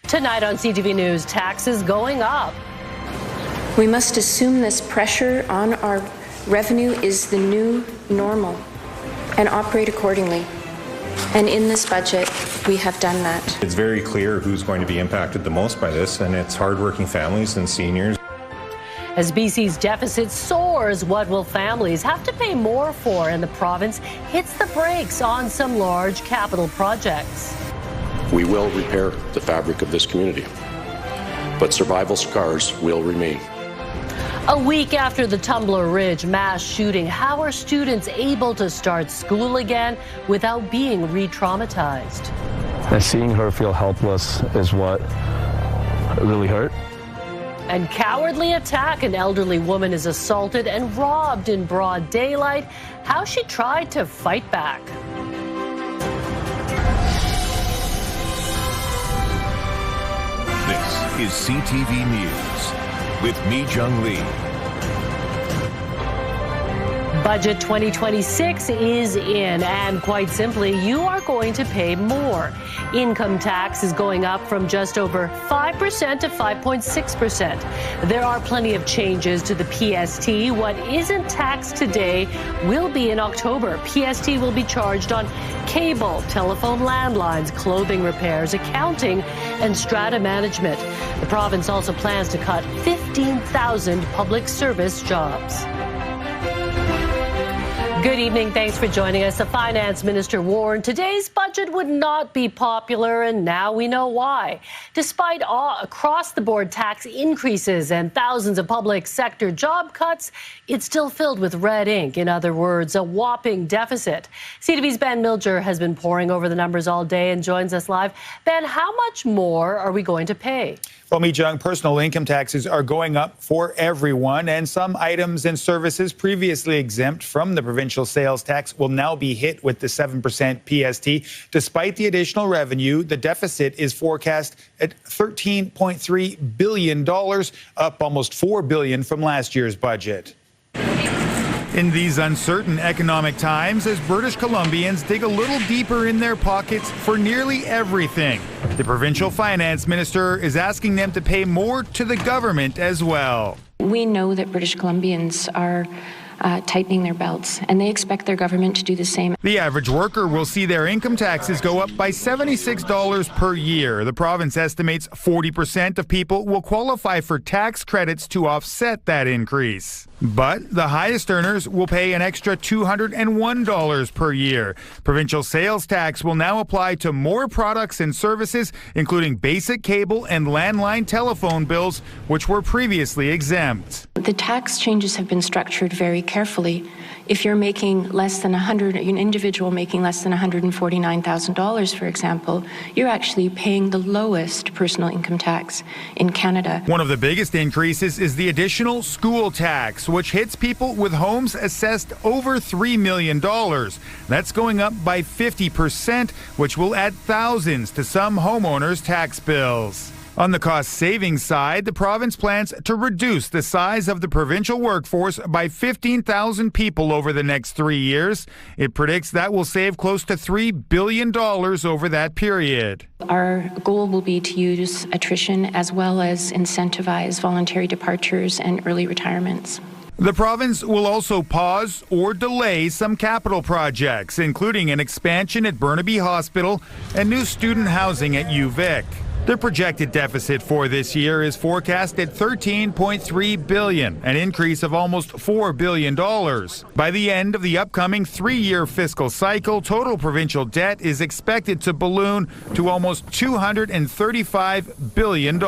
Tonight on CTV News, taxes going up. We must assume this pressure on our revenue is the new normal and operate accordingly. And in this budget, we have done that. It's very clear who's going to be impacted the most by this, and it's hardworking families and seniors. As BC's deficit soars, what will families have to pay more for? And the province hits the brakes on some large capital projects. We will repair the fabric of this community, but survival scars will remain. A week after the Tumbler Ridge mass shooting, how are students able to start school again without being re-traumatized? And seeing her feel helpless is what really hurt. And cowardly attack. An elderly woman is assaulted and robbed in broad daylight. How she tried to fight back. This is CTV News with Mi Jung Lee. Budget 2026 is in, and quite simply, you are going to pay more. Income tax is going up from just over 5% to 5.6%. There are plenty of changes to the PST. What isn't taxed today will be in October. PST will be charged on cable, telephone landlines, clothing repairs, accounting, and strata management. The province also plans to cut 15,000 public service jobs. Good evening. Thanks for joining us. The Finance Minister warned today's budget would not be popular, and now we know why. Despite across-the-board tax increases and thousands of public sector job cuts, it's still filled with red ink. In other words, a whopping deficit. CTV's Ben Milger has been poring over the numbers all day and joins us live. Ben, how much more are we going to pay? Well, Mi Jung, personal income taxes are going up for everyone, and some items and services previously exempt from the provincial sales tax will now be hit with the 7% PST. Despite the additional revenue, the deficit is forecast at $13.3 billion, up almost $4 billion from last year's budget. In these uncertain economic times, as British Columbians dig a little deeper in their pockets for nearly everything, the provincial finance minister is asking them to pay more to the government as well. We know that British Columbians are tightening their belts, and they expect their government to do the same. The average worker will see their income taxes go up by $76 per year. The province estimates 40% of people will qualify for tax credits to offset that increase. But the highest earners will pay an extra $201 per year. Provincial sales tax will now apply to more products and services, including basic cable and landline telephone bills, which were previously exempt. The tax changes have been structured very carefully. If you're making less than an individual making less than $149,000, for example, you're actually paying the lowest personal income tax in Canada. One of the biggest increases is the additional school tax, which hits people with homes assessed over $3 million. That's going up by 50%, which will add thousands to some homeowners' tax bills. On the cost-savings side, the province plans to reduce the size of the provincial workforce by 15,000 people over the next 3 years. It predicts that will save close to $3 billion over that period. Our goal will be to use attrition as well as incentivize voluntary departures and early retirements. The province will also pause or delay some capital projects, including an expansion at Burnaby Hospital and new student housing at UVic. The projected deficit for this year is forecast at $13.3 billion, an increase of almost $4 billion. By the end of the upcoming 3-year fiscal cycle, total provincial debt is expected to balloon to almost $235 billion.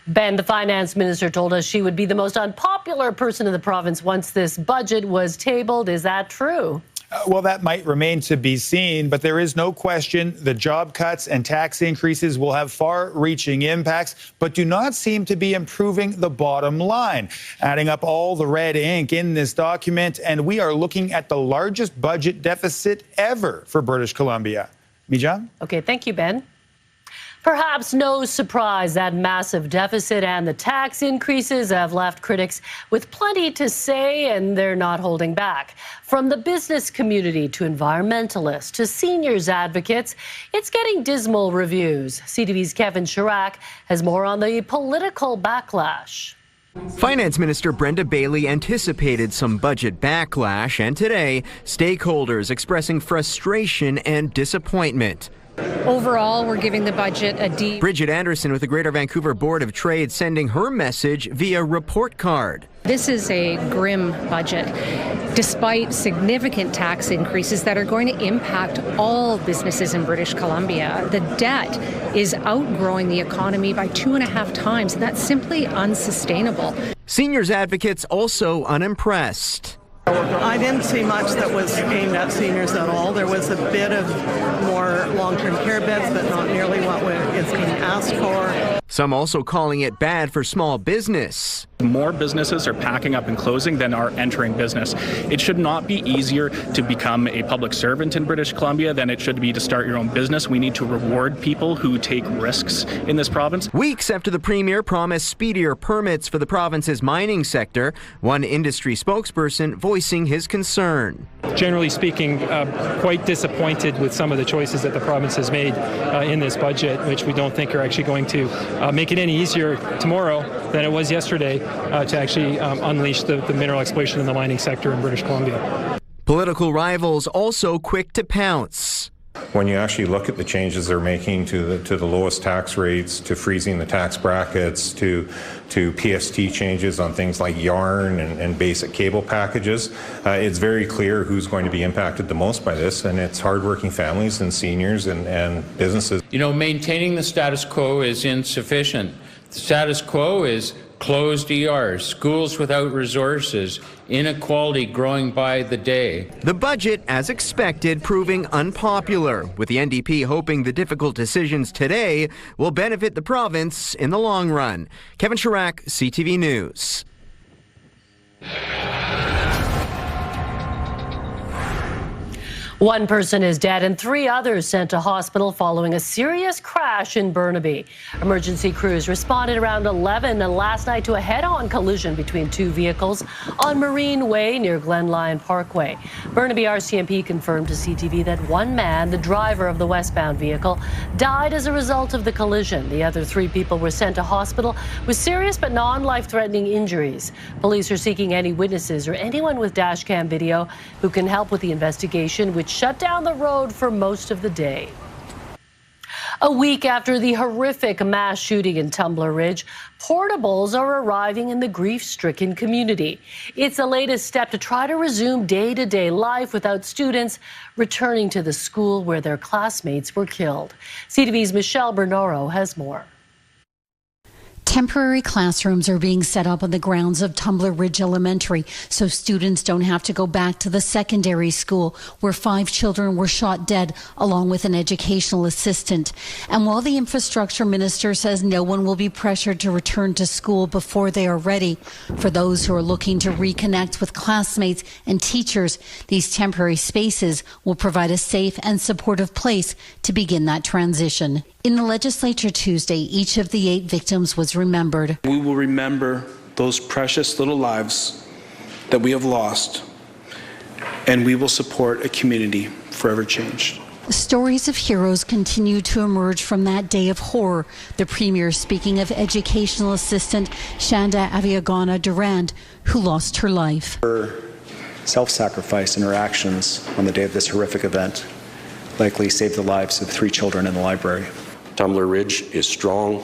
Ben, the finance minister, told us she would be the most unpopular person in the province once this budget was tabled. Is that true? Well, that might remain to be seen, but there is no question the job cuts and tax increases will have far-reaching impacts, but do not seem to be improving the bottom line. Adding up all the red ink in this document, and we are looking at the largest budget deficit ever for British Columbia. Mi Jung? Okay, thank you, Ben. Perhaps no surprise that massive deficit and the tax increases have left critics with plenty to say, and they're not holding back. From the business community to environmentalists to seniors advocates, it's getting dismal reviews. CTV's Kevin Chirac has more on the political backlash. Finance Minister Brenda Bailey anticipated some budget backlash, and today, stakeholders expressing frustration and disappointment. Overall, we're giving the budget a D. Bridget Anderson with the Greater Vancouver Board of Trade sending her message via report card. This is a grim budget, despite significant tax increases that are going to impact all businesses in British Columbia. The debt is outgrowing the economy by 2.5 times, and that's simply unsustainable. Seniors advocates also unimpressed. I didn't see much that was aimed at seniors at all. There was a bit of more long-term care beds, but not nearly what is being asked for. Some also calling it bad for small business. More businesses are packing up and closing than are entering business. It should not be easier to become a public servant in British Columbia than it should be to start your own business. We need to reward people who take risks in this province. Weeks after the Premier promised speedier permits for the province's mining sector, one industry spokesperson voicing his concern. Generally speaking, quite disappointed with some of the choices that the province has made in this budget, which we don't think are actually going to make it any easier tomorrow than it was yesterday to actually unleash the mineral exploration in the mining sector in British Columbia. Political rivals also quick to pounce. When you actually look at the changes they're making to the lowest tax rates, to freezing the tax brackets, to PST changes on things like yarn and basic cable packages, it's very clear who's going to be impacted the most by this, and it's hardworking families and seniors and businesses. You know, maintaining the status quo is insufficient. The status quo is closed ERs, schools without resources, inequality growing by the day. The budget, as expected, proving unpopular, with the NDP hoping the difficult decisions today will benefit the province in the long run. Kevin Chirac, CTV News. One person is dead and 3 others sent to hospital following a serious crash in Burnaby. Emergency crews responded around 11 last night to a head-on collision between 2 vehicles on Marine Way near Glen Lyon Parkway. Burnaby RCMP confirmed to CTV that one man, the driver of the westbound vehicle, died as a result of the collision. The other 3 people were sent to hospital with serious but non-life-threatening injuries. Police are seeking any witnesses or anyone with dashcam video who can help with the investigation, which shut down the road for most of the day. A week after the horrific mass shooting in Tumbler Ridge, portables are arriving in the grief-stricken community. It's the latest step to try to resume day-to-day life without students returning to the school where their classmates were killed. CTV's Michelle Bernoro has more. Temporary classrooms are being set up on the grounds of Tumbler Ridge Elementary so students don't have to go back to the secondary school where 5 children were shot dead along with an educational assistant. And while the infrastructure minister says no one will be pressured to return to school before they are ready, for those who are looking to reconnect with classmates and teachers, these temporary spaces will provide a safe and supportive place to begin that transition. In the legislature Tuesday, each of the 8 victims was remembered. We will remember those precious little lives that we have lost, and we will support a community forever changed. Stories of heroes continue to emerge from that day of horror. The Premier speaking of educational assistant Shanda Aviagana Durand, who lost her life. Her self-sacrifice and her actions on the day of this horrific event likely saved the lives of 3 children in the library. Tumbler Ridge is strong.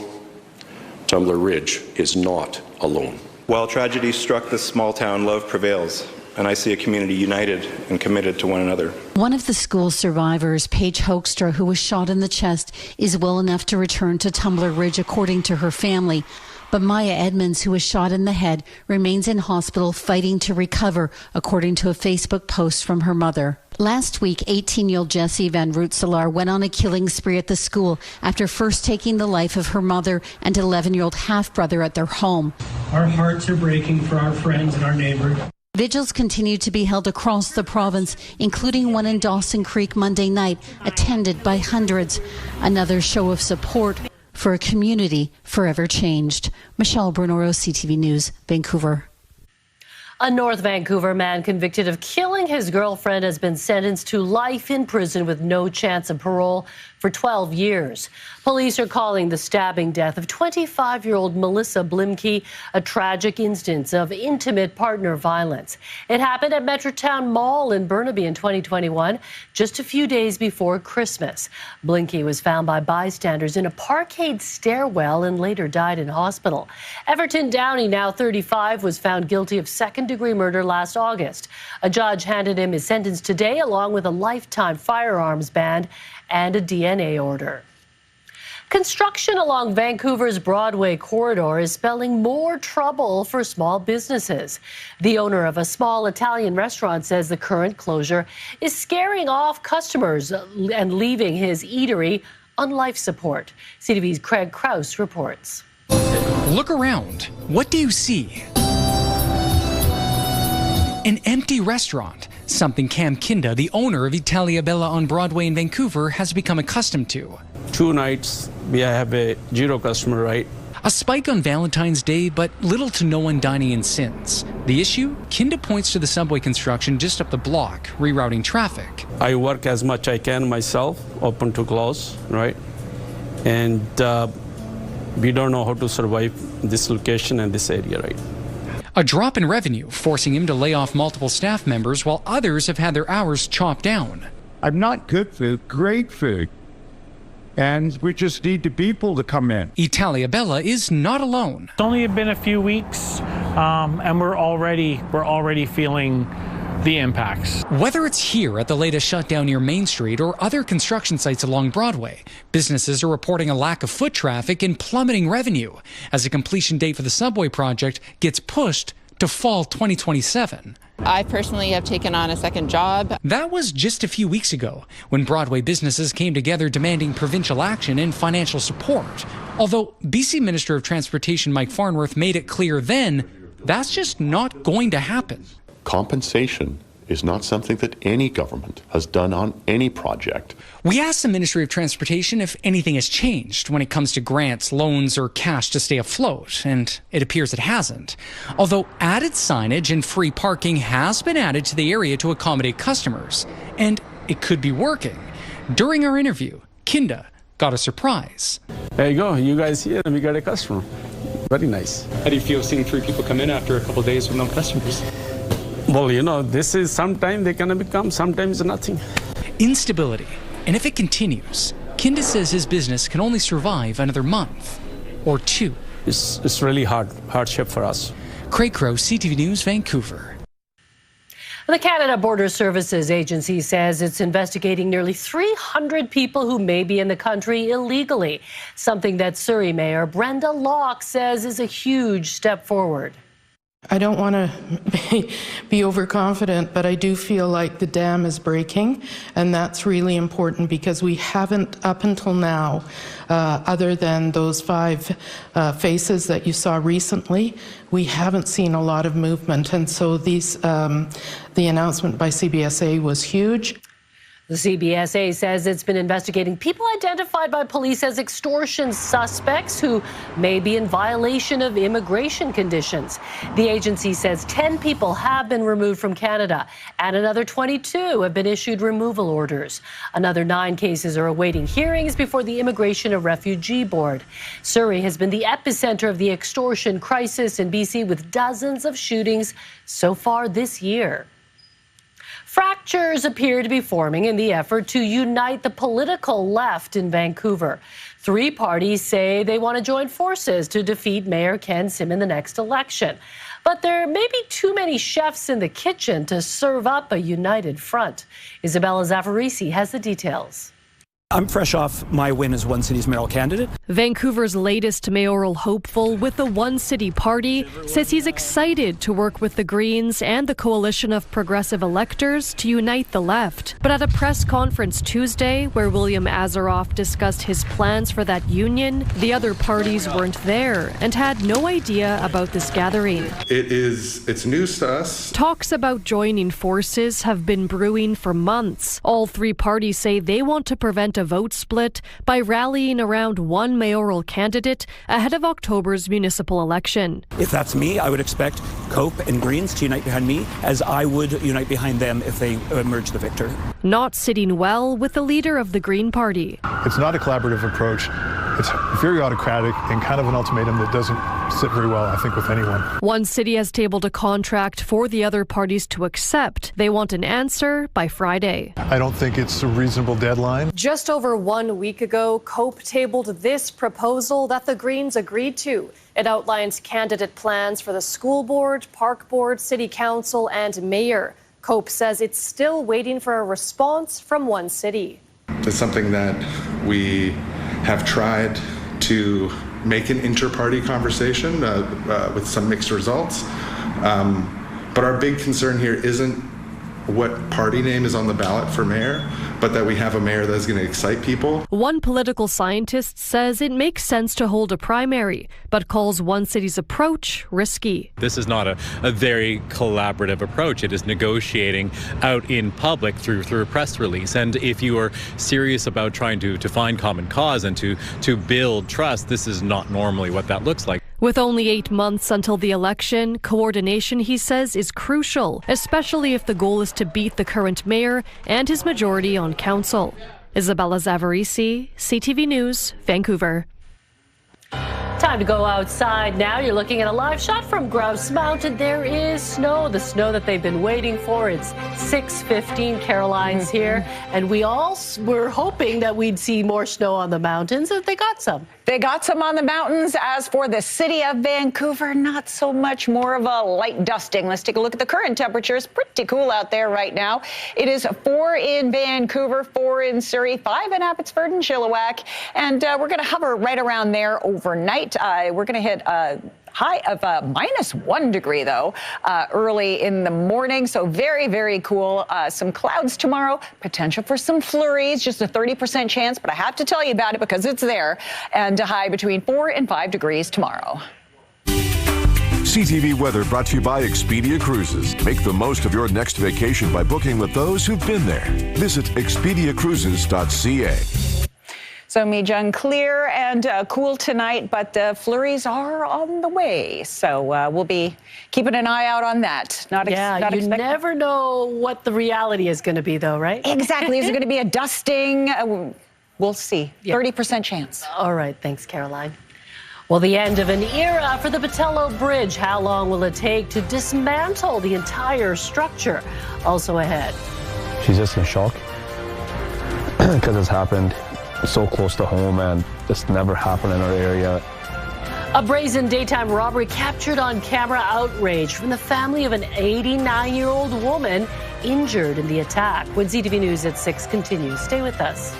Tumbler Ridge is not alone. While tragedy struck this small town, love prevails, and I see a community united and committed to one another. One of the school survivors, Paige Hoekstra, who was shot in the chest, is well enough to return to Tumbler Ridge, according to her family. But Maya Edmonds, who was shot in the head, remains in hospital fighting to recover, according to a Facebook post from her mother. Last week, 18-year-old Jessie Van Rootselaar went on a killing spree at the school after first taking the life of her mother and 11-year-old half-brother at their home. Our hearts are breaking for our friends and our neighbors. Vigils continue to be held across the province, including one in Dawson Creek Monday night, attended by hundreds. Another show of support for a community forever changed. Michelle Bernoro, CTV News, Vancouver. A North Vancouver man convicted of killing his girlfriend has been sentenced to life in prison with no chance of parole for 12 years. Police are calling the stabbing death of 25-year-old Melissa Blimke a tragic instance of intimate partner violence. It happened at Metrotown Mall in Burnaby in 2021, just a few days before Christmas. Blimke was found by bystanders in a parkade stairwell and later died in hospital. Everton Downey, now 35, was found guilty of second-degree murder last August. A judge handed him his sentence today, along with a lifetime firearms ban and a DNA order. Construction along Vancouver's Broadway corridor is spelling more trouble for small businesses. The owner of a small Italian restaurant says the current closure is scaring off customers and leaving his eatery on life support. CTV's Craig Krause reports. Look around. What do you see? An empty restaurant, something Cam Kinda, the owner of Italia Bella on Broadway in Vancouver, has become accustomed to. 2 nights, we have a 0 customer, right? A spike on Valentine's Day, but little to no one dining in since. The issue? Kinda points to the subway construction just up the block, rerouting traffic. I work as much I can myself, open to close, right? And we don't know how to survive this location and this area, right? A drop in revenue, forcing him to lay off multiple staff members while others have had their hours chopped down. I'm not good food, great food. And we just need the people to come in. Italia Bella is not alone. It's only been a few weeks, and we're already feeling the impacts. Whether it's here at the latest shutdown near Main Street or other construction sites along Broadway, businesses are reporting a lack of foot traffic and plummeting revenue as the completion date for the subway project gets pushed to fall 2027. I personally have taken on a second job. That was just a few weeks ago when Broadway businesses came together demanding provincial action and financial support. Although BC Minister of Transportation Mike Farnworth made it clear then, that's just not going to happen. Compensation is not something that any government has done on any project. We asked the Ministry of Transportation if anything has changed when it comes to grants, loans, or cash to stay afloat, and it appears it hasn't. Although added signage and free parking has been added to the area to accommodate customers, and it could be working. During our interview, Kinda got a surprise. There you go, you guys here, and we got a customer. Very nice. How do you feel seeing 3 people come in after a couple of days with no customers? Well, you know, this is sometimes they can become, sometimes nothing. Instability. And if it continues, Kinda says his business can only survive another month or 2. It's really hardship for us. Craig Crow, CTV News, Vancouver. The Canada Border Services Agency says it's investigating nearly 300 people who may be in the country illegally, something that Surrey Mayor Brenda Locke says is a huge step forward. I don't want to be overconfident, but I do feel like the dam is breaking, and that's really important because we haven't, up until now, other than those 5 faces that you saw recently, we haven't seen a lot of movement, and so the announcement by CBSA was huge. The CBSA says it's been investigating people identified by police as extortion suspects who may be in violation of immigration conditions. The agency says 10 people have been removed from Canada and another 22 have been issued removal orders. Another 9 cases are awaiting hearings before the Immigration and Refugee Board. Surrey has been the epicenter of the extortion crisis in BC with dozens of shootings so far this year. Fractures appear to be forming in the effort to unite the political left in Vancouver. 3 parties say they want to join forces to defeat Mayor Ken Sim in the next election. But there may be too many chefs in the kitchen to serve up a united front. Isabella Zaffarisi has the details. I'm fresh off my win as One City's mayoral candidate. Vancouver's latest mayoral hopeful with the One City Party says he's excited to work with the Greens and the coalition of progressive electors to unite the left. But at a press conference Tuesday where William Azaroff discussed his plans for that union, the other parties weren't there and had no idea about this gathering. It's news to us. Talks about joining forces have been brewing for months. All 3 parties say they want to prevent a a vote split by rallying around one mayoral candidate ahead of October's municipal election. If that's me, I would expect Cope and Greens to unite behind me, as I would unite behind them if they emerge the victor. Not sitting well with the leader of the Green Party. It's not a collaborative approach. It's very autocratic and kind of an ultimatum that doesn't sit very well, I think, with anyone. One city has tabled a contract for the other parties to accept. They want an answer by Friday. I don't think it's a reasonable deadline. Just over 1 week ago, Cope tabled this proposal that the Greens agreed to. It outlines candidate plans for the school board, park board, city council, and mayor. Cope says it's still waiting for a response from one city. It's something that we have tried to make an inter-party conversation with some mixed results. But our big concern here isn't what party name is on the ballot for mayor, but that we have a mayor that's going to excite people. One political scientist says it makes sense to hold a primary, but calls one city's approach risky. This is not a very collaborative approach. It is negotiating out in public through a press release. And if you are serious about trying to find common cause and to build trust, this is not normally what that looks like. With only 8 months until the election, coordination, he says, is crucial, especially if the goal is to beat the current mayor and his majority on council. Isabella Zavarisi, CTV News, Vancouver. Time to go outside now. You're looking at a live shot from Grouse Mountain. There is snow, the snow that they've been waiting for. It's 6:15. Caroline's here, and we all were hoping that we'd see more snow on the mountains, and they got some. They got some on the mountains. As for the city of Vancouver, not so much, more of a light dusting. Let's take a look at the current temperatures. Pretty cool out there right now. It is 4 in Vancouver, 4 in Surrey, 5 in Abbotsford and Chilliwack, and we're going to hover right around there overnight. We're going to hit a high of -1 degree, though, early in the morning. So very, very cool. Some clouds tomorrow, potential for some flurries, just a 30% chance. But I have to tell you about it because it's there. And a high between 4 and 5 degrees tomorrow. CTV Weather brought to you by Expedia Cruises. Make the most of your next vacation by booking with those who've been there. Visit expediacruises.ca. So Mijung, clear and cool tonight, but the flurries are on the way. So we'll be keeping an eye out on that. You never know what the reality is going to be, though, right? Exactly. Is it going to be a dusting? We'll see. 30% chance. All right. Thanks, Caroline. Well, the end of an era for the Pattullo Bridge. How long will it take to dismantle the entire structure? Also ahead. She's just in shock because it's happened so close to home and it's never happened in our area. A brazen daytime robbery captured on camera. Outrage from the family of an 89-year-old woman injured in the attack. When CTV News at 6 continues. Stay with us.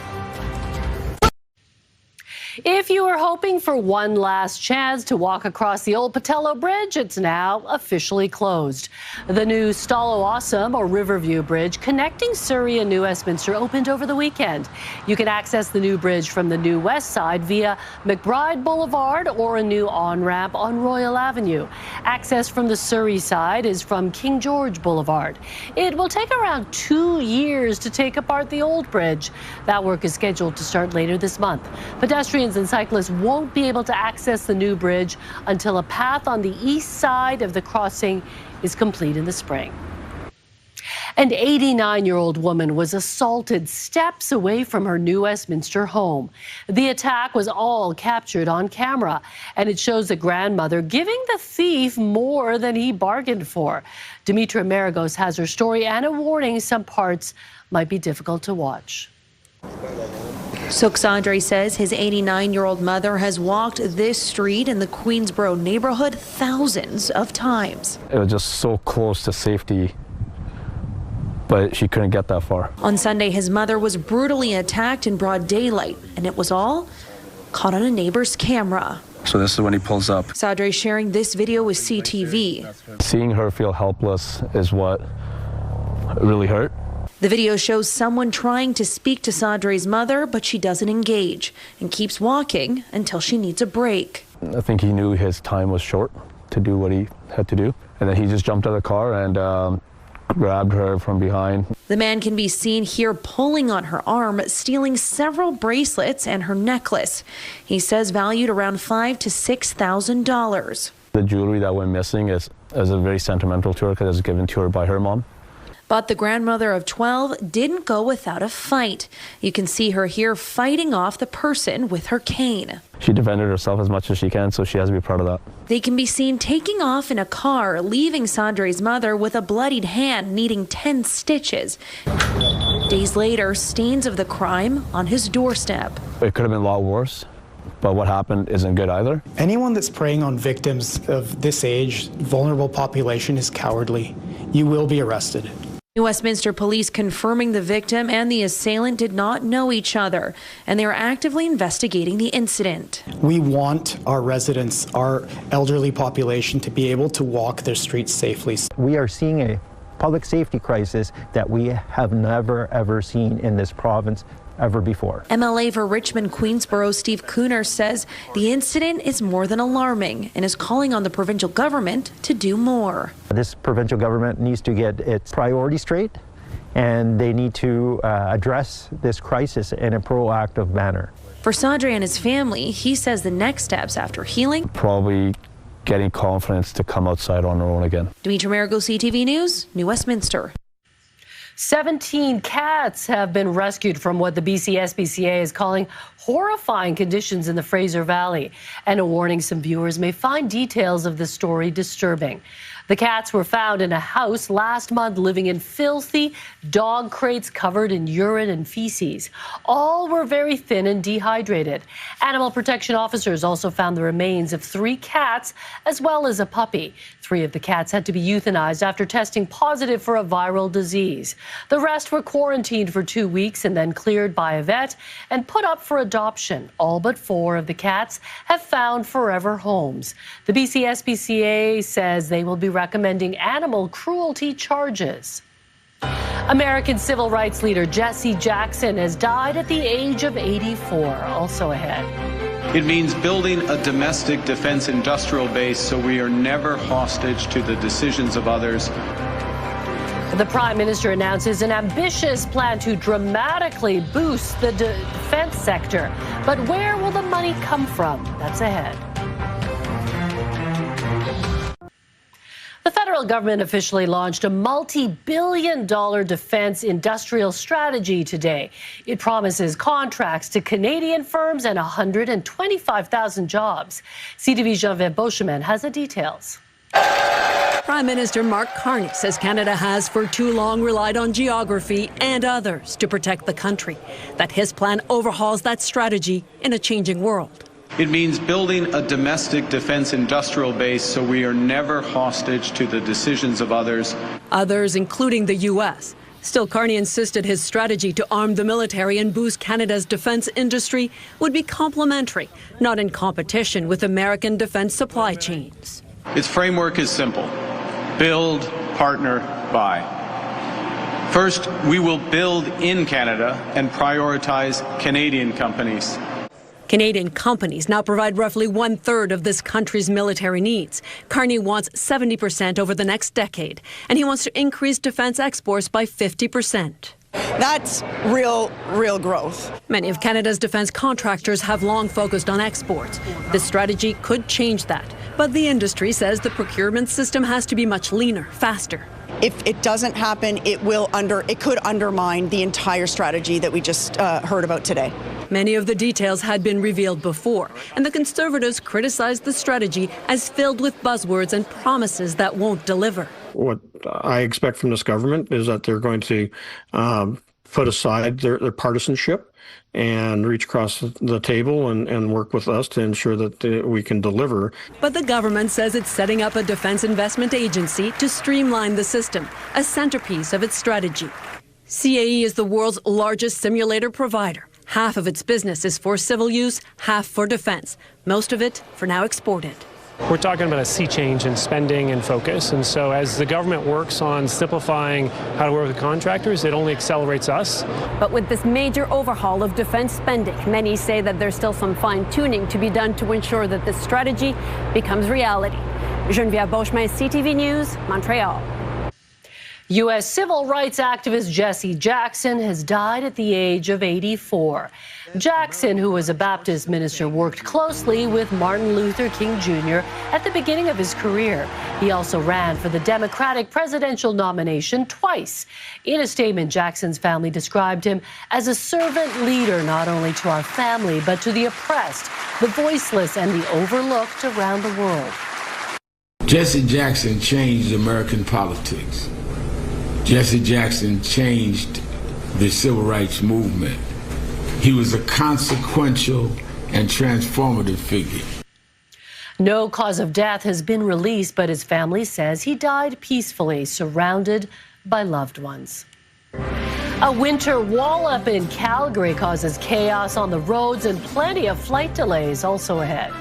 If you were hoping for one last chance to walk across the old Pattullo Bridge, it's now officially closed. The new Stowaway or Riverview Bridge connecting Surrey and New Westminster opened over the weekend. You can access the new bridge from the new west side via McBride Boulevard or a new on-ramp on Royal Avenue. Access from the Surrey side is from King George Boulevard. It will take around 2 years to take apart the old bridge. That work is scheduled to start later this month. Pedestrians and cyclists won't be able to access the new bridge until a path on the east side of the crossing is complete in the spring. An 89-year-old woman was assaulted steps away from her New Westminster home. The attack was all captured on camera, and it shows the grandmother giving the thief more than he bargained for. Demetra Maragos has her story and a warning some parts might be difficult to watch. Suksandre says his 89-year-old mother has walked this street in the Queensboro neighborhood thousands of times. It was just so close to safety, but she couldn't get that far. On Sunday, his mother was brutally attacked in broad daylight, and it was all caught on a neighbor's camera. So this is when he pulls up. Sadre sharing this video with CTV. Seeing her feel helpless is what really hurt. The video shows someone trying to speak to Sadre's mother, but she doesn't engage and keeps walking until she needs a break. I think he knew his time was short to do what he had to do. And then he just jumped out of the car and grabbed her from behind. The man can be seen here pulling on her arm, stealing several bracelets and her necklace. He says valued around $5,000 to $6,000. The jewelry that went missing is very sentimental to her because it was given to her by her mom. But the grandmother of 12 didn't go without a fight. You can see her here fighting off the person with her cane. She defended herself as much as she can, so she has to be proud of that. They can be seen taking off in a car, leaving Sandre's mother with a bloodied hand needing 10 stitches. Days later, stains of the crime on his doorstep. It could have been a lot worse, but what happened isn't good either. Anyone that's preying on victims of this age, vulnerable population, is cowardly. You will be arrested. New Westminster police confirming the victim and the assailant did not know each other, and they are actively investigating the incident. We want our residents, our elderly population, to be able to walk their streets safely. We are seeing a public safety crisis that we have never, ever seen in this province ever before. MLA for Richmond Queensborough Steve Cooner says the incident is more than alarming and is calling on the provincial government to do more. This provincial government needs to get its priorities straight, and they need to address this crisis in a proactive manner. For Sandre and his family, he says the next steps after healing, Probably getting confidence to come outside on her own again. Dimitri Marigo, CTV News, New Westminster. 17 cats have been rescued from what the BC SPCA is calling horrifying conditions in the Fraser Valley. And a warning, some viewers may find details of the story disturbing. The cats were found in a house last month living in filthy dog crates covered in urine and feces. All were very thin and dehydrated. Animal protection officers also found the remains of 3 cats as well as a puppy. 3 of the cats had to be euthanized after testing positive for a viral disease. The rest were quarantined for 2 weeks and then cleared by a vet and put up for adoption. All but 4 of the cats have found forever homes. The BC SPCA says they will be recommending animal cruelty charges. American civil rights leader Jesse Jackson has died at the age of 84. Also ahead. It means building a domestic defense industrial base so we are never hostage to the decisions of others. The Prime Minister announces an ambitious plan to dramatically boost the defense sector. But where will the money come from? That's ahead. The federal government officially launched a multi-billion-dollar defense industrial strategy today. It promises contracts to Canadian firms and 125,000 jobs. CTV's Jean-Vincent Beauchemin has the details. Prime Minister Mark Carney says Canada has for too long relied on geography and others to protect the country, that his plan overhauls that strategy in a changing world. It means building a domestic defense industrial base so we are never hostage to the decisions of others. Others, including the U.S. Still, Carney insisted his strategy to arm the military and boost Canada's defense industry would be complementary, not in competition with American defense supply chains. Its framework is simple. Build, partner, buy. First, we will build in Canada and prioritize Canadian companies. Canadian companies now provide roughly 1/3 of this country's military needs. Carney wants 70% over the next decade, and he wants to increase defense exports by 50%. That's real growth. Many of Canada's defense contractors have long focused on exports. This strategy could change that, but the industry says the procurement system has to be much leaner, faster. If it doesn't happen, it could undermine the entire strategy that we just heard about today. Many of the details had been revealed before, and the Conservatives criticized the strategy as filled with buzzwords and promises that won't deliver. What I expect from this government is that they're going to put aside their partisanship and reach across the table and work with us to ensure that we can deliver. But the government says it's setting up a defense investment agency to streamline the system, a centerpiece of its strategy. CAE is the world's largest simulator provider. Half of its business is for civil use, half for defense. Most of it, for now, exported. We're talking about a sea change in spending and focus, and so as the government works on simplifying how to work with contractors, it only accelerates us. But with this major overhaul of defense spending, many say that there's still some fine-tuning to be done to ensure that this strategy becomes reality. Geneviève Beauchemin, CTV News, Montreal. U.S. civil rights activist Jesse Jackson has died at the age of 84. Jackson, who was a Baptist minister, worked closely with Martin Luther King Jr. at the beginning of his career. He also ran for the Democratic presidential nomination twice. In a statement, Jackson's family described him as a servant leader, not only to our family, but to the oppressed, the voiceless, and the overlooked around the world. Jesse Jackson changed American politics. Jesse Jackson changed the civil rights movement. He was a consequential and transformative figure. No cause of death has been released, but his family says he died peacefully, surrounded by loved ones. A winter wall-up in Calgary causes chaos on the roads and plenty of flight delays also ahead.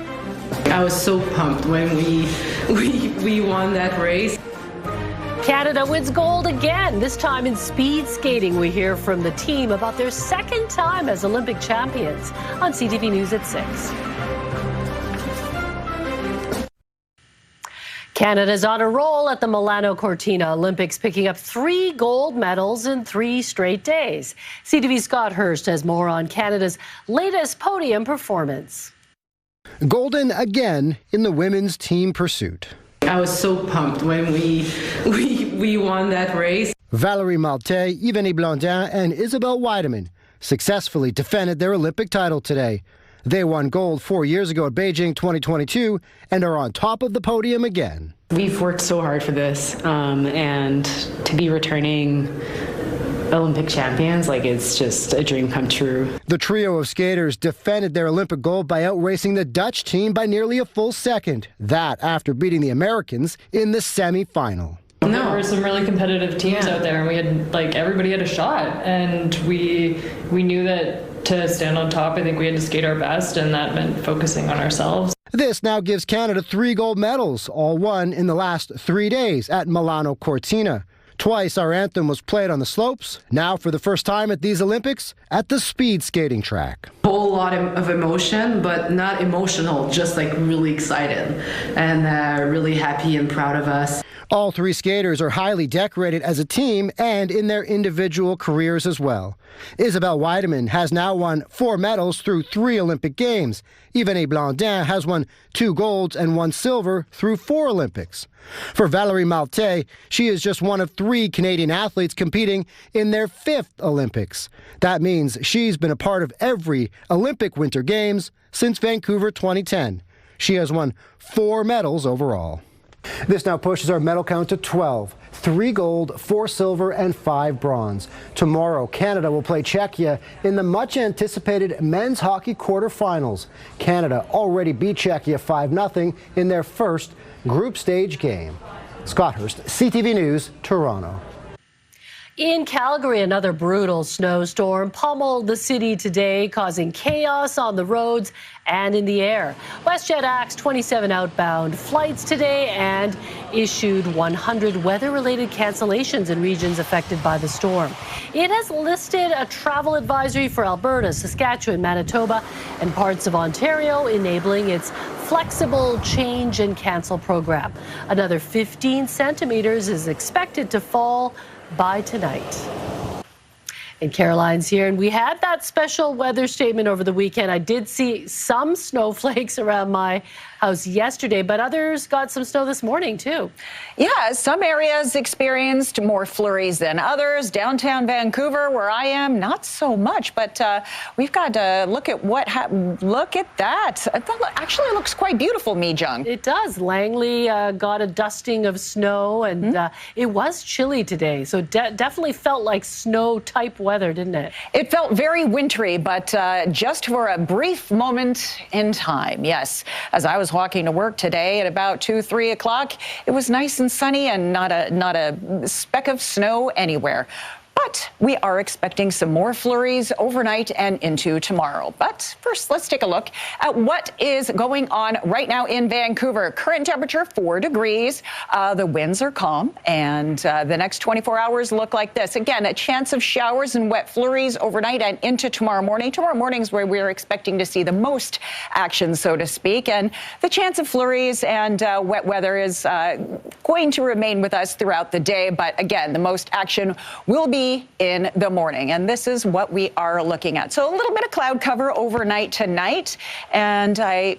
I was so pumped when we won that race. Canada wins gold again, this time in speed skating. We hear from the team about their second time as Olympic champions on CTV News at 6. Canada's on a roll at the Milano Cortina Olympics, picking up 3 gold medals in 3 straight days. CTV's Scott Hurst has more on Canada's latest podium performance. Golden again in the women's team pursuit. I was so pumped when we won that race. Valérie Maltais, Yvonne Blondin, and Isabelle Weideman successfully defended their Olympic title today. They won gold 4 years ago at Beijing 2022 and are on top of the podium again. We've worked so hard for this, and to be returning Olympic champions, it's just a dream come true. The trio of skaters defended their Olympic gold by outracing the Dutch team by nearly a full second. That after beating the Americans in the semi-final. There were some really competitive teams out there, and we had everybody had a shot, and we knew that to stand on top, I think we had to skate our best, and that meant focusing on ourselves. This now gives Canada 3 gold medals, all won in the last 3 days at Milano Cortina. Twice our anthem was played on the slopes, now for the first time at these Olympics, at the speed skating track. Whole lot of emotion, but not emotional, just really excited and really happy and proud of us. All 3 skaters are highly decorated as a team and in their individual careers as well. Isabelle Weideman has now won 4 medals through 3 Olympic Games. Yvonne Blondin has won 2 golds and 1 silver through 4 Olympics. For Valérie Maltais, she is just one of 3 Canadian athletes competing in their 5th Olympics. That means she's been a part of every Olympic Winter Games since Vancouver 2010. She has won 4 medals overall. This now pushes our medal count to 12. 3 gold, 4 silver, and 5 bronze. Tomorrow, Canada will play Czechia in the much-anticipated men's hockey quarterfinals. Canada already beat Czechia 5-0 in their first group stage game. Scott Hurst, CTV News, Toronto. In Calgary, another brutal snowstorm pummeled the city today, causing chaos on the roads and in the air. WestJet axed 27 outbound flights today and issued 100 weather-related cancellations in regions affected by the storm. It has listed a travel advisory for Alberta, Saskatchewan, Manitoba, and parts of Ontario, enabling its flexible change and cancel program. Another 15 centimeters is expected to fall by tonight. And Caroline's here, and we had that special weather statement over the weekend. I did see some snowflakes around my house yesterday, but others got some snow this morning too. Yeah, some areas experienced more flurries than others. Downtown Vancouver, where I am, not so much, but we've got to look at what look at that. That actually looks quite beautiful, Mijung. It does. Langley got a dusting of snow, and it was chilly today, so definitely felt like snow-type weather, didn't it? It felt very wintry, but just for a brief moment in time, yes. As I was walking to work today at about 2-3 o'clock, it was nice and sunny and not a speck of snow anywhere. But we are expecting some more flurries overnight and into tomorrow. But first, let's take a look at what is going on right now in Vancouver. Current temperature 4 degrees. The winds are calm, and the next 24 hours look like this. Again, a chance of showers and wet flurries overnight and into tomorrow morning. Tomorrow morning is where we're expecting to see the most action, so to speak. And the chance of flurries and wet weather is going to remain with us throughout the day. But again, the most action will be in the morning, and this is what we are looking at. So a little bit of cloud cover overnight tonight, and I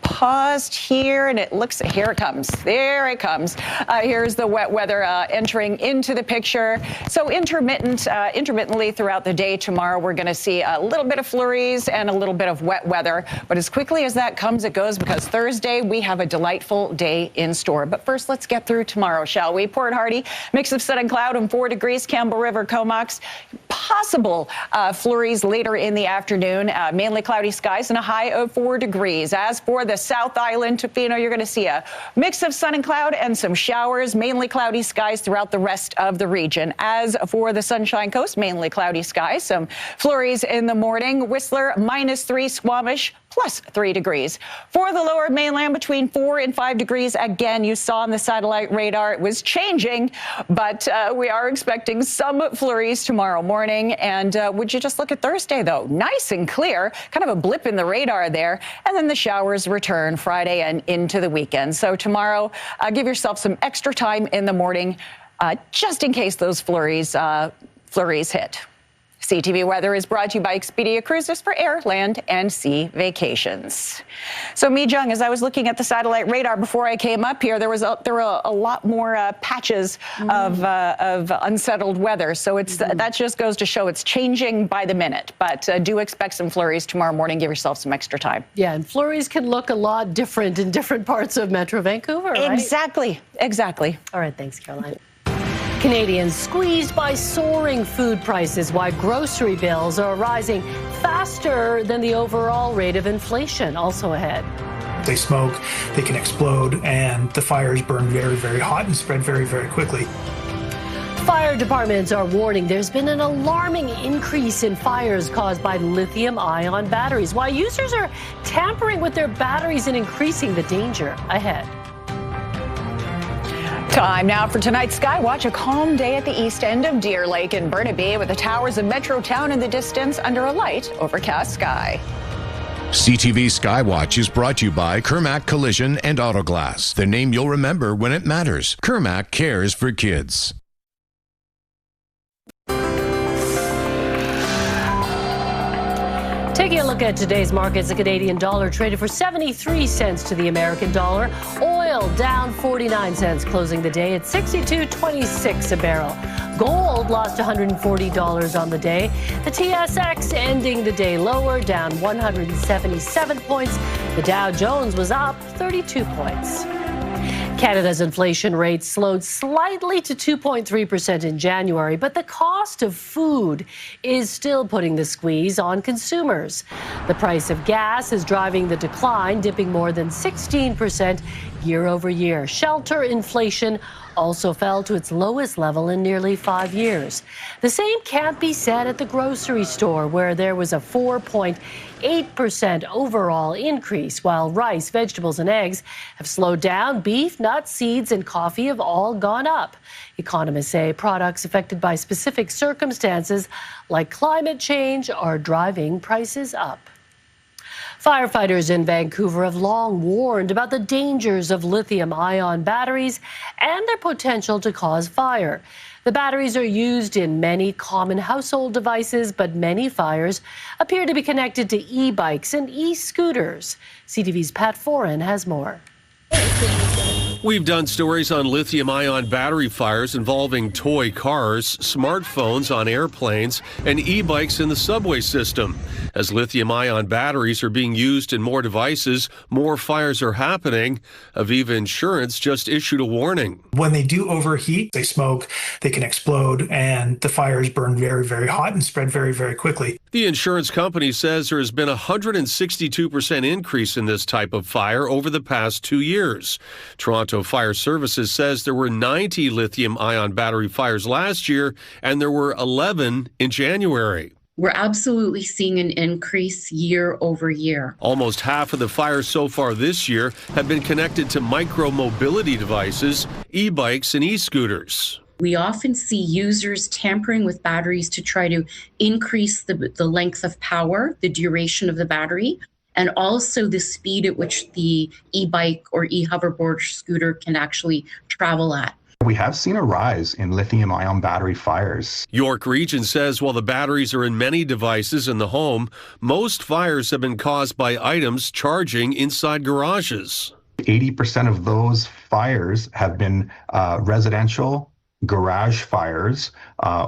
paused here, and it looks, here it comes. There it comes. Here's the wet weather entering into the picture. So intermittently throughout the day tomorrow, we're going to see a little bit of flurries and a little bit of wet weather, but as quickly as that comes, it goes, because Thursday we have a delightful day in store. But first, let's get through tomorrow, shall we? Port Hardy, mix of sun and cloud and 4 degrees. Campbell River, Comox, possible flurries later in the afternoon. Mainly cloudy skies and a high of 4 degrees. As for the South Island, Tofino, you're going to see a mix of sun and cloud and some showers. Mainly cloudy skies throughout the rest of the region. As for the Sunshine Coast, mainly cloudy skies. Some flurries in the morning. Whistler, -3. Squamish, +3 degrees. For the lower mainland, between 4 and 5 degrees. Again, you saw on the satellite radar it was changing, but we are expecting some flurries tomorrow morning. And would you just look at Thursday, though? Nice and clear, kind of a blip in the radar there. And then the showers return Friday and into the weekend. So tomorrow, give yourself some extra time in the morning, just in case those flurries hit. CTV Weather is brought to you by Expedia Cruises for air, land, and sea vacations. So, Mi Jung, as I was looking at the satellite radar before I came up here, there were a lot more patches of unsettled weather. So that just goes to show it's changing by the minute. But do expect some flurries tomorrow morning. Give yourself some extra time. Yeah, and flurries can look a lot different in different parts of Metro Vancouver, right? Exactly. All right, thanks, Caroline. Canadians squeezed by soaring food prices, while grocery bills are rising faster than the overall rate of inflation. Also ahead. They smoke, they can explode, and the fires burn very, very hot and spread very, very quickly. Fire departments are warning there's been an alarming increase in fires caused by lithium-ion batteries, while users are tampering with their batteries and increasing the danger. Ahead. Time now for tonight's Skywatch. A calm day at the east end of Deer Lake in Burnaby, with the towers of Metro Town in the distance under a light, overcast sky. CTV Skywatch is brought to you by Kermac Collision and Autoglass, the name you'll remember when it matters. Kermac cares for kids. Taking a look at today's markets, the Canadian dollar traded for 73 cents to the American dollar. Oil down 49 cents, closing the day at $62.26 a barrel. Gold lost $140 on the day. The TSX ending the day lower, down 177 points. The Dow Jones was up 32 points. Canada's inflation rate slowed slightly to 2.3% in January, but the cost of food is still putting the squeeze on consumers. The price of gas is driving the decline, dipping more than 16% year over year. Shelter inflation also fell to its lowest level in nearly 5 years. The same can't be said at the grocery store, where there was a 4.8% overall increase, while rice, vegetables, and eggs have slowed down. Beef, nuts, seeds, and coffee have all gone up. Economists say products affected by specific circumstances like climate change are driving prices up. Firefighters in Vancouver have long warned about the dangers of lithium-ion batteries and their potential to cause fire. The batteries are used in many common household devices, but many fires appear to be connected to e-bikes and e-scooters. CTV's Pat Foran has more. We've done stories on lithium-ion battery fires involving toy cars, smartphones on airplanes, and e-bikes in the subway system. As lithium-ion batteries are being used in more devices, more fires are happening. Aviva Insurance just issued a warning. When they do overheat, they smoke, they can explode, and the fires burn very, very hot and spread very, very quickly. The insurance company says there has been a 162% increase in this type of fire over the past 2 years. Toronto Fire Services says there were 90 lithium-ion battery fires last year, and there were 11 in January. We're absolutely seeing an increase year over year. Almost half of the fires so far this year have been connected to micro-mobility devices, e-bikes and e-scooters. We often see users tampering with batteries to try to increase the length of power, the duration of the battery, and also the speed at which the e-bike or e-hoverboard or scooter can actually travel at. We have seen a rise in lithium-ion battery fires. York Region says while the batteries are in many devices in the home, most fires have been caused by items charging inside garages. 80% of those fires have been residential garage fires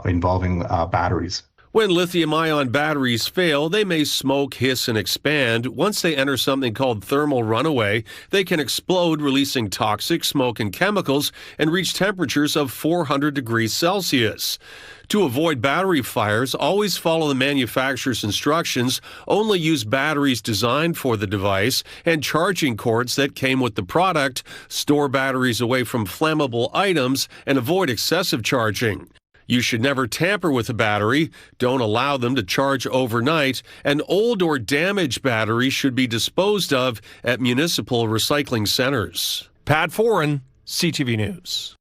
involving batteries. When lithium-ion batteries fail, they may smoke, hiss, and expand. Once they enter something called thermal runaway, they can explode, releasing toxic smoke and chemicals, and reach temperatures of 400 degrees Celsius. To avoid battery fires, always follow the manufacturer's instructions, only use batteries designed for the device, and charging cords that came with the product. Store batteries away from flammable items, and avoid excessive charging. You should never tamper with a battery. Don't allow them to charge overnight. And old or damaged batteries should be disposed of at municipal recycling centers. Pat Foran, CTV News.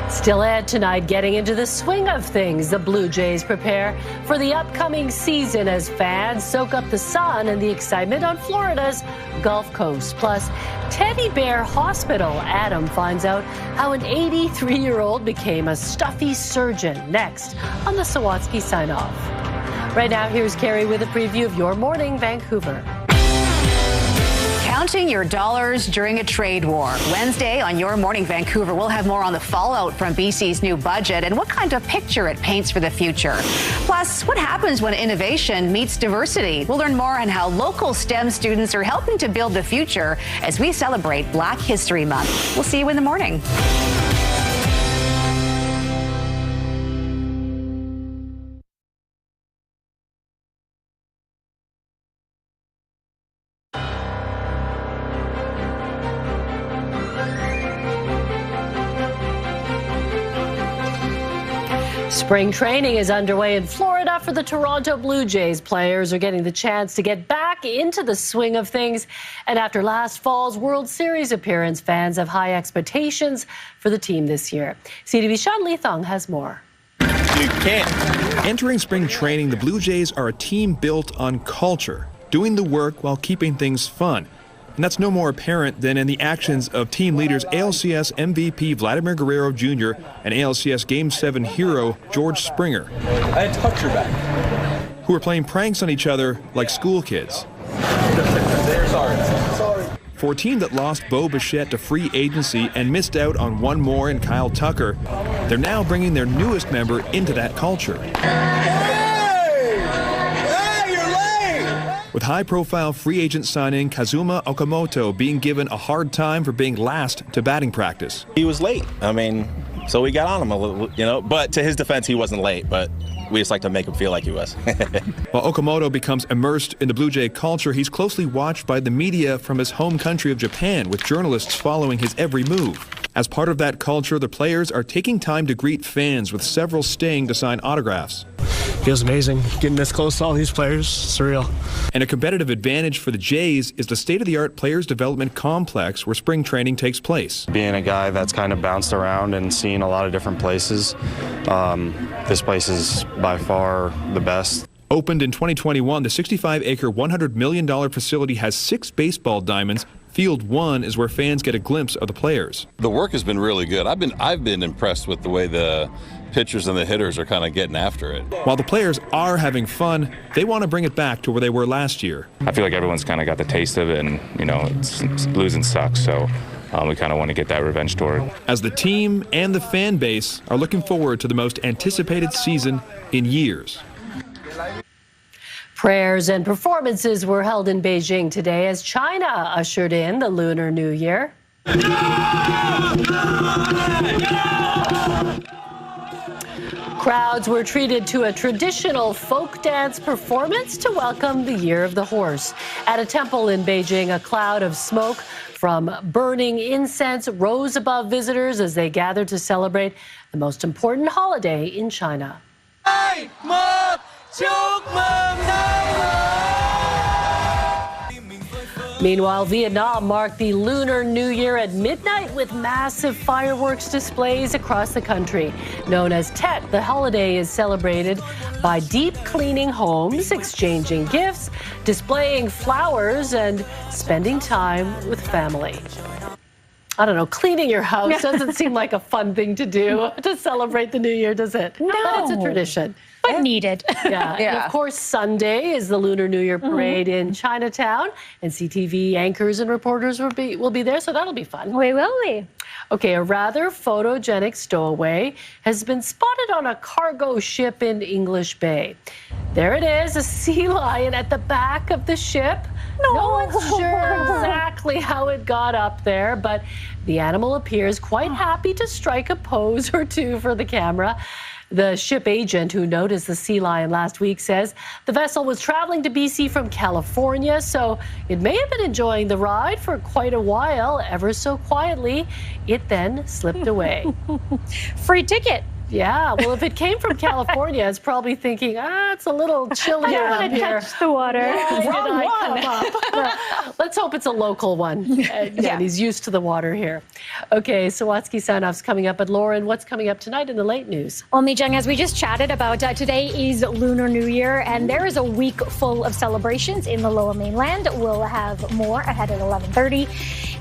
Still ahead tonight, getting into the swing of things, the Blue Jays prepare for the upcoming season as fans soak up the sun and the excitement on Florida's Gulf Coast. Plus, Teddy Bear Hospital. Adam finds out how an 83-year-old became a stuffy surgeon. Next on the Sawatsky Sign-Off. Right now, here's Carrie with a preview of your morning, Vancouver. Counting your dollars during a trade war. Wednesday on Your Morning Vancouver, we'll have more on the fallout from BC's new budget and what kind of picture it paints for the future. Plus, what happens when innovation meets diversity? We'll learn more on how local STEM students are helping to build the future as we celebrate Black History Month. We'll see you in the morning. Spring training is underway in Florida for the Toronto Blue Jays. Players are getting the chance to get back into the swing of things. And after last fall's World Series appearance, fans have high expectations for the team this year. CTV's Sean Leathong has more. You can't. Entering spring training, the Blue Jays are a team built on culture, doing the work while keeping things fun. And that's no more apparent than in the actions of team leaders ALCS MVP Vladimir Guerrero Jr. and ALCS Game 7 hero George Springer, I had touched your back, who are playing pranks on each other like school kids. Sorry. For a team that lost Bo Bichette to free agency and missed out on one more in Kyle Tucker, they're now bringing their newest member into that culture. With high-profile free agent signing Kazuma Okamoto being given a hard time for being last to batting practice. He was late. So we got on him a little, but to his defense, he wasn't late, but we just like to make him feel like he was. While Okamoto becomes immersed in the Blue Jay culture, he's closely watched by the media from his home country of Japan, with journalists following his every move. As part of that culture, the players are taking time to greet fans, with several staying to sign autographs. Feels amazing getting this close to all these players. Surreal. And a competitive advantage for the Jays is the state-of-the-art players development complex where spring training takes place. Being a guy that's kind of bounced around and seen a lot of different places, this place is by far the best. Opened in 2021, the 65-acre, $100 million facility has 6 baseball diamonds. Field 1 is where fans get a glimpse of the players. The work has been really good. I've been impressed with the way the pitchers and the hitters are kind of getting after it. While the players are having fun, they want to bring it back to where they were last year. I feel like everyone's kind of got the taste of it, and losing sucks, so we kind of want to get that revenge tour. As the team and the fan base are looking forward to the most anticipated season in years. Prayers and performances were held in Beijing today as China ushered in the Lunar New Year. Crowds were treated to a traditional folk dance performance to welcome the Year of the Horse. At a temple in Beijing, a cloud of smoke from burning incense rose above visitors as they gathered to celebrate the most important holiday in China. Meanwhile, Vietnam marked the Lunar New Year at midnight with massive fireworks displays across the country. Known as Tet, the holiday is celebrated by deep cleaning homes, exchanging gifts, displaying flowers, and spending time with family. I don't know, cleaning your house doesn't seem like a fun thing to do to celebrate the New Year, does it? No. But it's a tradition. But needed. Yeah. And of course, Sunday is the Lunar New Year parade in Chinatown, and CTV anchors and reporters will be there, so that'll be fun. We will be. Okay, a rather photogenic stowaway has been spotted on a cargo ship in English Bay. There it is, a sea lion at the back of the ship. No one's sure exactly how it got up there, but the animal appears quite happy to strike a pose or two for the camera. The ship agent who noticed the sea lion last week says the vessel was traveling to BC from California, so it may have been enjoying the ride for quite a while. Ever so quietly, it then slipped away. Free ticket. Yeah, well, if it came from California, it's probably thinking, it's a little chilly around here. Touch the water. Let's hope it's a local one. Yeah, he's used to the water here. Okay, Sawatsky sign-off's coming up. But Lauren, what's coming up tonight in the late news? Well, Mijang, as we just chatted about, today is Lunar New Year, and there is a week full of celebrations in the Lower Mainland. We'll have more ahead at 11:30.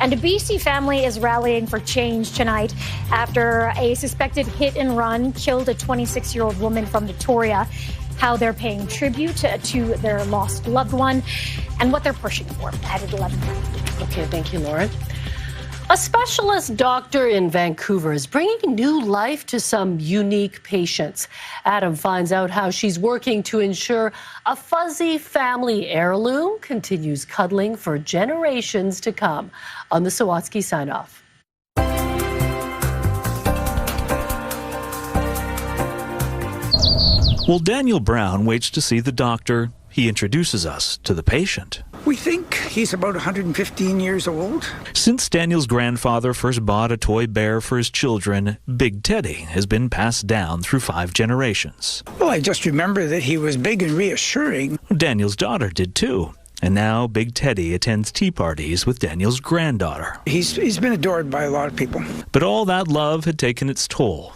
And a BC family is rallying for change tonight after a suspected hit and run killed a 26-year-old woman from Victoria. How they're paying tribute to their lost loved one and what they're pushing for at 11:30. Okay, thank you, Lauren. A specialist doctor in Vancouver is bringing new life to some unique patients. Adam finds out how she's working to ensure a fuzzy family heirloom continues cuddling for generations to come on the Sawatsky sign-off. While Daniel Brown waits to see the doctor, he introduces us to the patient. We think he's about 115 years old. Since Daniel's grandfather first bought a toy bear for his children, Big Teddy has been passed down through 5 generations. Well, I just remember that he was big and reassuring. Daniel's daughter did too. And now Big Teddy attends tea parties with Daniel's granddaughter. He's been adored by a lot of people. But all that love had taken its toll.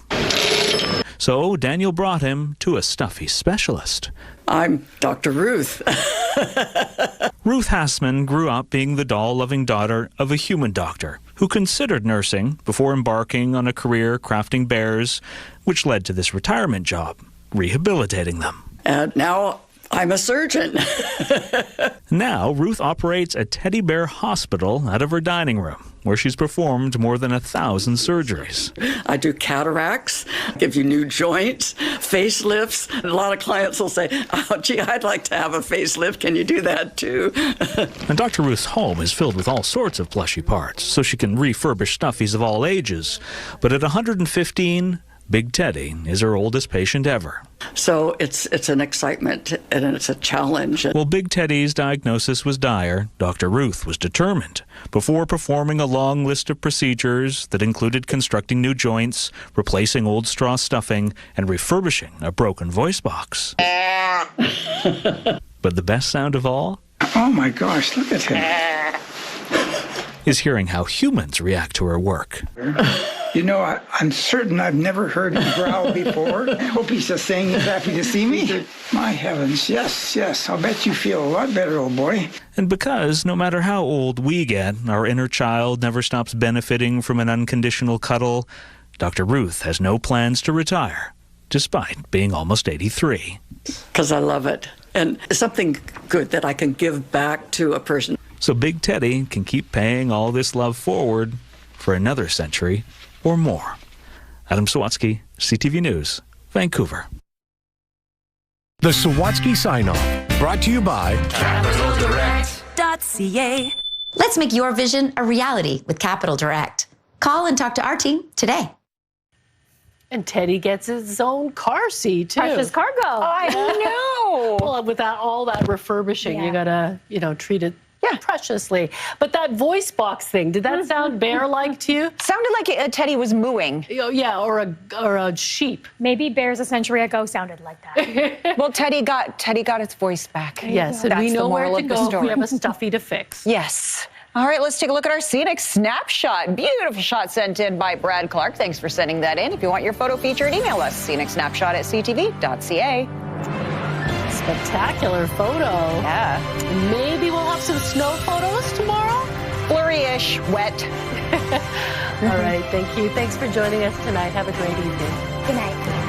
So Daniel brought him to a stuffy specialist. I'm Dr. Ruth. Ruth Hassman grew up being the doll-loving daughter of a human doctor who considered nursing before embarking on a career crafting bears, which led to this retirement job, rehabilitating them. And now I'm a surgeon. Now Ruth operates a teddy bear hospital out of her dining room, where she's performed more than 1,000 surgeries. I do cataracts, give you new joints, facelifts. A lot of clients will say, oh, gee, I'd like to have a facelift. Can you do that too? And Dr. Ruth's home is filled with all sorts of plushy parts, so she can refurbish stuffies of all ages. But at 115, Big Teddy is her oldest patient ever. So it's an excitement and it's a challenge. While Big Teddy's diagnosis was dire, Dr. Ruth was determined. Before performing a long list of procedures that included constructing new joints, replacing old straw stuffing, and refurbishing a broken voice box. But the best sound of all? Oh my gosh, look at him. Is hearing how humans react to her work. You know, I'm certain I've never heard him growl before. I hope he's just saying he's happy to see me. My heavens, yes. I'll bet you feel a lot better, old boy. And because no matter how old we get, our inner child never stops benefiting from an unconditional cuddle, Dr. Ruth has no plans to retire, despite being almost 83. Because I love it. And it's something good that I can give back to a person. So Big Teddy can keep paying all this love forward for another century or more. Adam Sawatsky, CTV News, Vancouver. The Sawatsky Sign-Off, brought to you by CapitalDirect.ca. Let's make your vision a reality with Capital Direct. Call and talk to our team today. And Teddy gets his own car seat, too. Precious cargo. Oh, I know. Well, with all that refurbishing, you got to, treat it preciously. But that voice box thing, did that sound bear-like to you? Sounded like Teddy was mooing. Yeah, or a sheep. Maybe bears a century ago sounded like that. Well, Teddy got its voice back. Yes, and we know where to go if we have a stuffy to fix. Yes. All right, let's take a look at our scenic snapshot. Beautiful shot sent in by Brad Clark. Thanks for sending that in. If you want your photo featured, email us, scenicsnapshot@ctv.ca. Spectacular photo. Yeah. Maybe we'll have some snow photos tomorrow? Flurry-ish, wet. All right, thank you. Thanks for joining us tonight. Have a great evening. Good night.